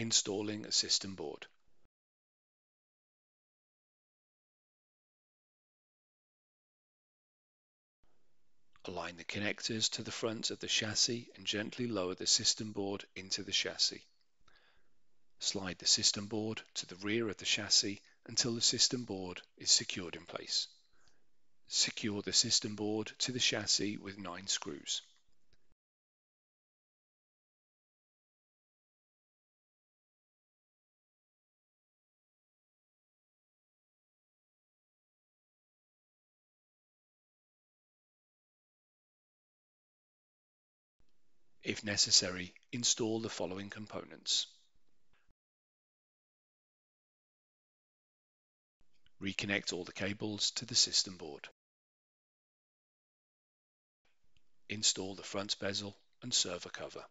Installing a system board. Align the connectors to the front of the chassis and gently lower the system board into the chassis. Slide the system board to the rear of the chassis until the system board is secured in place. Secure the system board to the chassis with 9 screws. If necessary, install the following components. Reconnect all the cables to the system board. Install the front bezel and server cover.